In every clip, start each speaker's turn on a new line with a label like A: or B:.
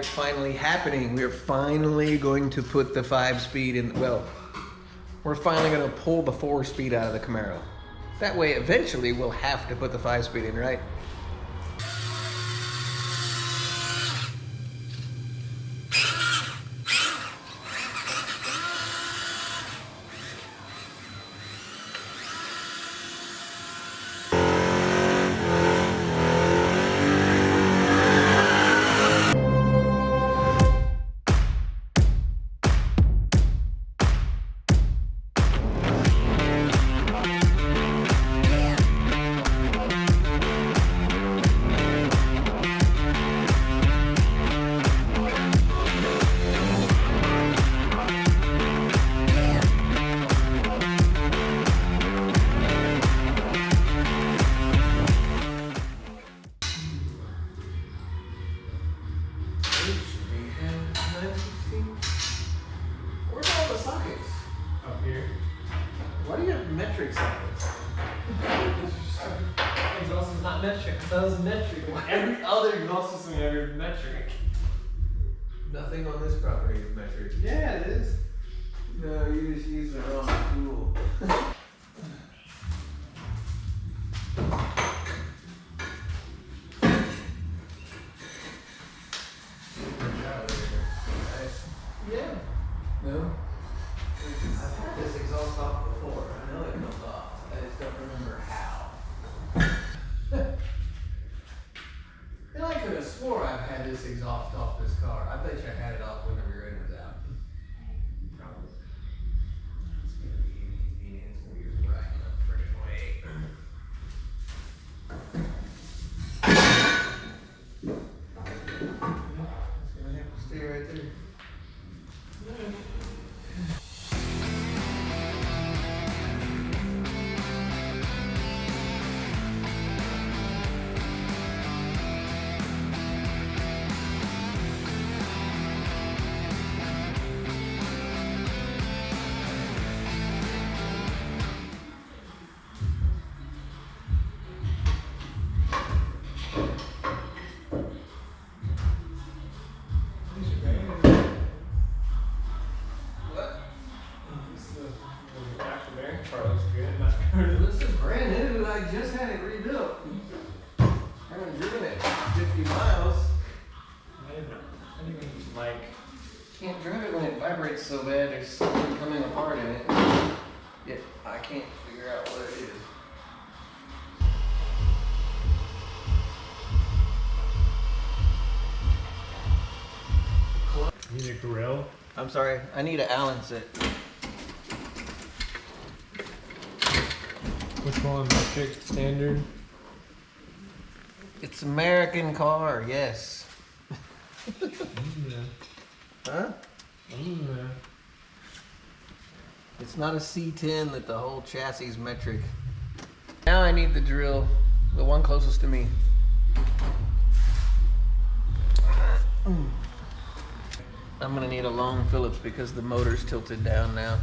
A: it's finally happening. We're finally going to put the 5-speed in, well, we're finally going to pull the 4-speed out of the Camaro. That way, eventually, we'll have to put the 5-speed in, right? Where's all the sockets?
B: Up here.
A: Why do you have metric sockets?
B: Exhaust is not metric. That was metric. Every other exhaust system ever is metric.
A: Nothing on this property is metric.
B: Yeah, it is.
A: No, you just used the wrong tool.
B: Yeah.
A: No? I've had this exhaust off before. I know it comes off. I just don't remember how. And I could have swore I've had this exhaust off this car. I bet you I had it off when the rear end was out. Probably. It's gonna be an inconvenience when you're racking up friggin' weight. It's gonna have to stay right there. This is brand new. I just had it rebuilt. I haven't driven it 50 miles.
B: I don't even like.
A: Can't drive it when it vibrates so bad. There's something coming apart in it. Yet I can't figure out what it is.
B: Need a grill?
A: I'm sorry. I need an Allen set.
B: Which one? Metric, standard?
A: It's American car, yes.
B: Yeah.
A: Huh?
B: Yeah.
A: It's not a C10 that the whole chassis is metric. Now I need the drill, the one closest to me. I'm gonna need a long Phillips because the motor's tilted down now.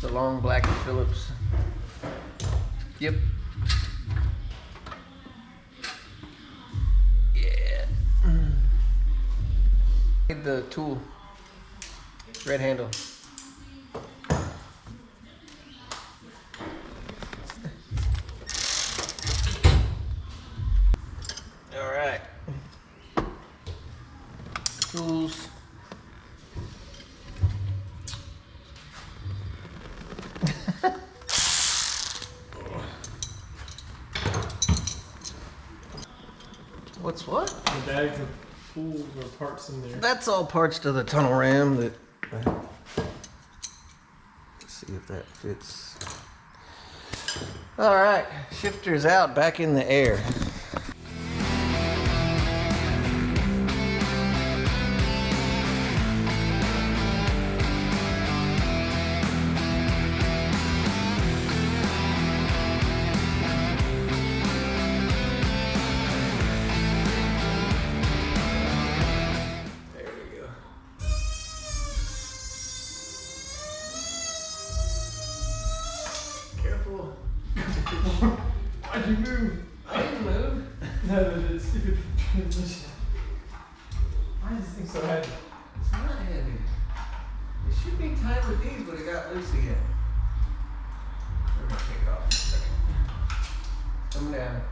A: The long black Phillips. Yep. Yeah. Need the tool. Red handle. All right. Tools. What's what?
B: The bags of tools or parts in there.
A: That's all parts to the tunnel ram that. Let's see if that fits. All right, shifter's out, back in the air. Careful.
B: Why'd you move?
A: I didn't move.
B: Why is this thing so heavy?
A: It's not heavy. It should be tight with these, but it got loose again. We're gonna take it off in a second. Come down.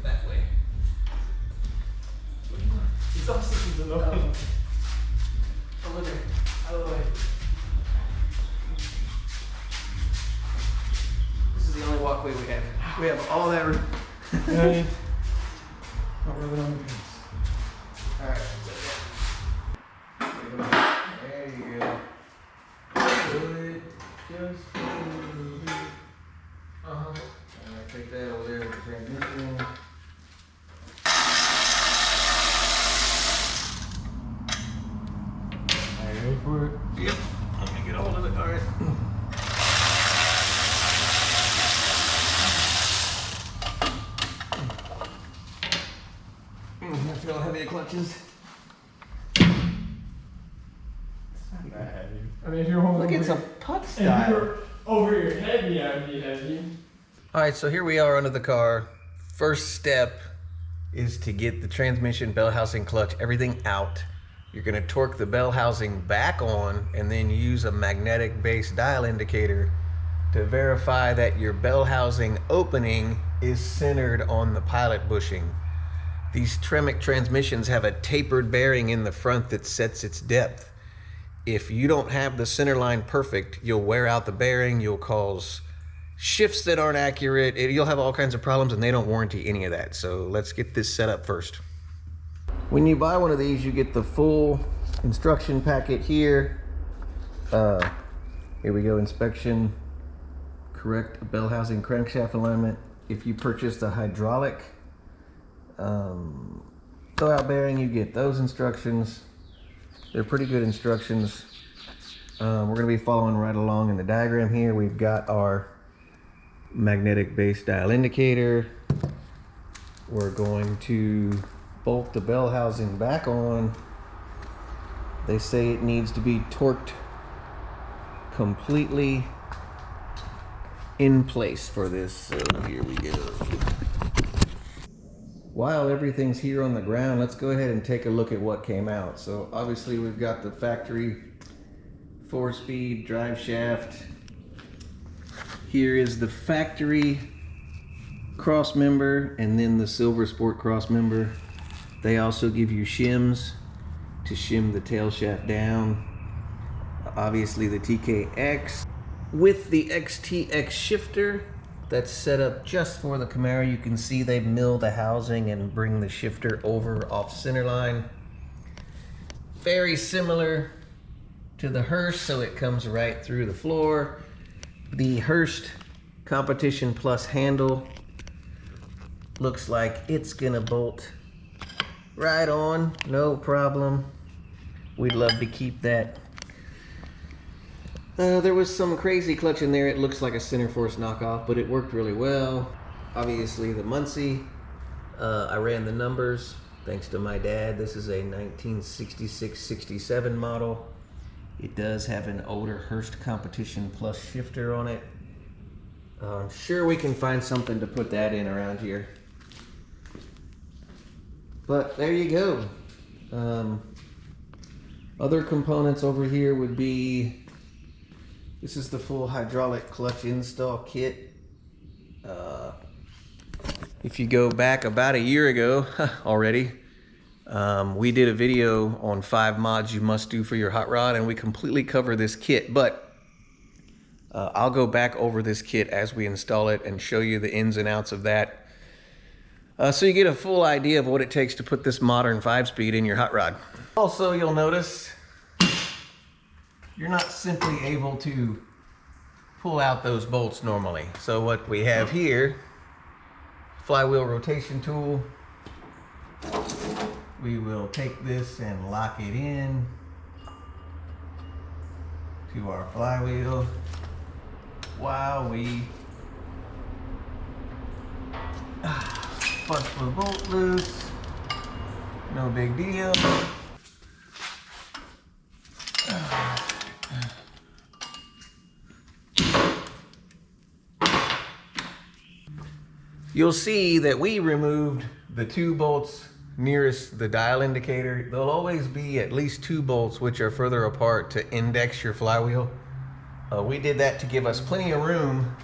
A: That way.
B: These obstacles are annoying.
A: Over there. Out of the way. This is the only walkway we have. We have all that room.
B: Right. Not really on the piece.
A: Alright. There you go. Good. Just a little bit. Alright, take that over there with the transmission.
B: Are you ready for it?
A: Yep. Let me get a hold of it. Alright. I feel heavy clutches.
B: Not that heavy. I mean, if you're holding
A: Look, it's a putt
B: if
A: style.
B: you're over your head, yeah, it'd be heavy.
A: Alright, so here we are under the car. First step is to get the transmission, bell housing, clutch, everything out. You're going to torque the bell housing back on and then use a magnetic base dial indicator to verify that your bell housing opening is centered on the pilot bushing. These Tremec transmissions have a tapered bearing in the front that sets its depth. If you don't have the center line perfect, you'll wear out the bearing, you'll cause shifts that aren't accurate, you'll have all kinds of problems, and they don't warranty any of that. So let's get this set up first. When you buy one of these, you get the full instruction packet here. Here we go, inspection, correct bell housing crankshaft alignment. If you purchase the hydraulic throwout bearing, you get those instructions. They're pretty good instructions. We're going to be following right along in the diagram here. We've got our magnetic base dial indicator. We're going to bolt the bell housing back on. They say it needs to be torqued completely in place for this, so here we go. While everything's here on the ground, let's go ahead and take a look at what came out. So obviously we've got the factory 4-speed drive shaft. Here is the factory cross member and then the Silver Sport cross member. They also give you shims to shim the tail shaft down. Obviously the TKX with the XTX shifter that's set up just for the Camaro. You can see they mill the housing and bring the shifter over off center line. Very similar to the Hurst, so it comes right through the floor. The Hurst Competition Plus handle looks like it's gonna bolt right on, no problem. We'd love to keep that. There was some crazy clutch in there. It looks like a Center Force knockoff, but it worked really well. Obviously the Muncie, I ran the numbers thanks to my dad. This is a 1966-67 model. It does have an older Hurst Competition Plus shifter on it. I'm sure we can find something to put that in around here. But there you go. Other components over here would be, this is the full hydraulic clutch install kit. If you go back about a year ago already, we did a video on 5 mods you must do for your hot rod, and we completely cover this kit, but I'll go back over this kit as we install it and show you the ins and outs of that. So you get a full idea of what it takes to put this modern 5-speed in your hot rod. Also, you'll notice you're not simply able to pull out those bolts normally. So what we have here, flywheel rotation tool. We will take this and lock it in to our flywheel while we punch the bolt loose. No big deal.
C: you'll see that we removed the 2 bolts nearest the dial indicator. There'll always be at least 2 bolts which are further apart to index your flywheel. We did that to give us plenty of room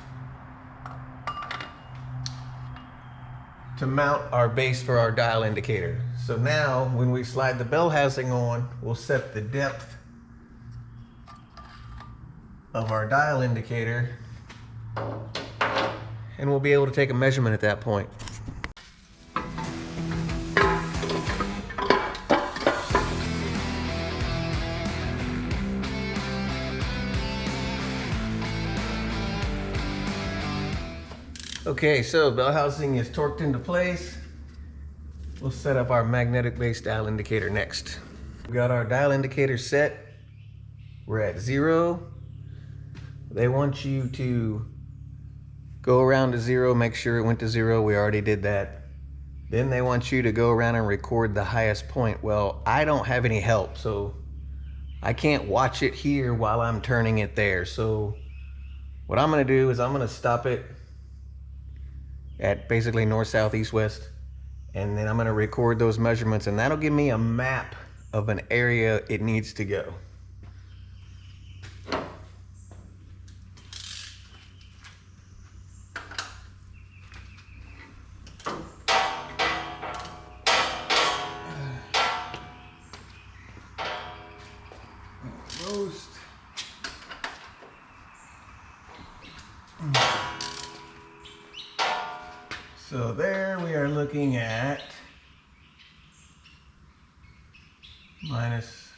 C: to mount our base for our dial indicator. So now when we slide the bell housing on, we'll set the depth of our dial indicator and we'll be able to take a measurement at that point. Okay, so bell housing is torqued into place. We'll set up our magnetic base dial indicator next. We got our dial indicator set. We're at 0. They want you to go around to 0, make sure it went to 0. We already did that. Then they want you to go around and record the highest point. Well, I don't have any help, so I can't watch it here while I'm turning it there. So what I'm gonna do is I'm gonna stop it at basically north, south, east, west, and then I'm gonna record those measurements, and that'll give me a map of an area it needs to go. Almost. So there we are looking at minus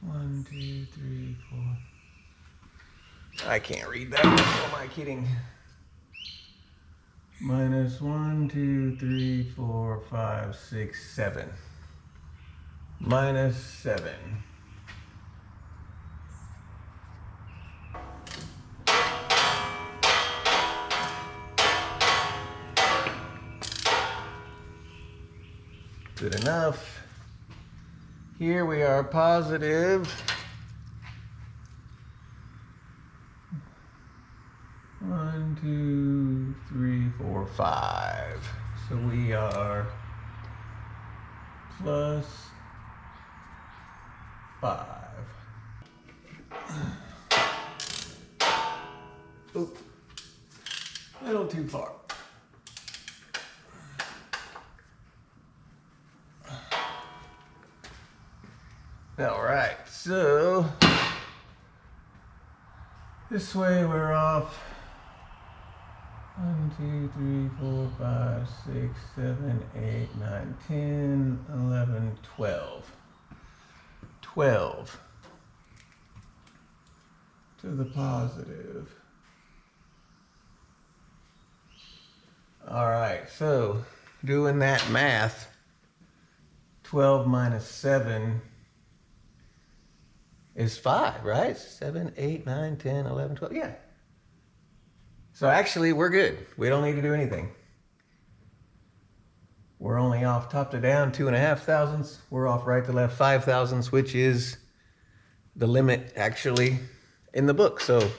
C: 1, 2, 3, 4. I can't read that. Who am I kidding? Minus 1, 2, 3, 4, 5, 6, 7. Minus 7. Good enough. Here we are positive 1, 2, 3, 4, 5. So we are plus 5. Oop. A little too far. All right, so this way we're off 1, 2, 3, 4, 5, 6, 7, 8, 9, 10, 11, 12. 12 to the positive. All right, so doing that math, 12 minus 7 is 5, right? 7, 8, 9, 10, 11, 12, yeah. So actually we're good. We don't need to do anything. We're only off top to down 2.5 thousandths. We're off right to left 5 thousandths, which is the limit actually in the book. So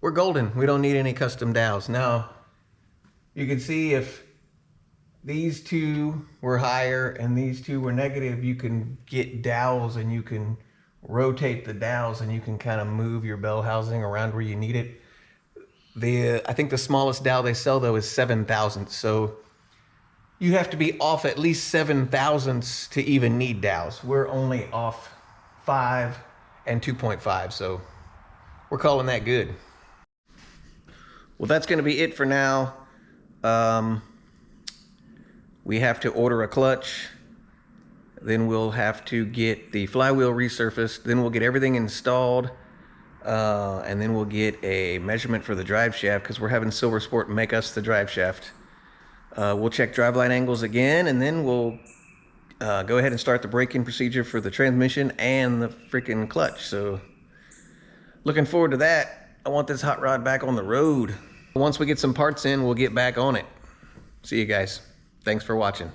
C: we're golden. We don't need any custom dowels. Now, you can see if these two were higher and these two were negative, you can get dowels and you can rotate the dowels and you can kind of move your bell housing around where you need it. I think the smallest dowel they sell though is 7 thousandths. So you have to be off at least 7 thousandths to even need dowels. We're only off 5 and 2.5, so we're calling that good. Well, that's going to be it for now. We have to order a clutch, then we'll have to get the flywheel resurfaced, then we'll get everything installed, and then we'll get a measurement for the drive shaft because we're having Silver Sport make us the drive shaft. We'll check driveline angles again, and then we'll go ahead and start the braking procedure for the transmission and the freaking clutch. So looking forward to that. I want this hot rod back on the road. Once we get some parts in, we'll get back on it. See you guys. Thanks for watching.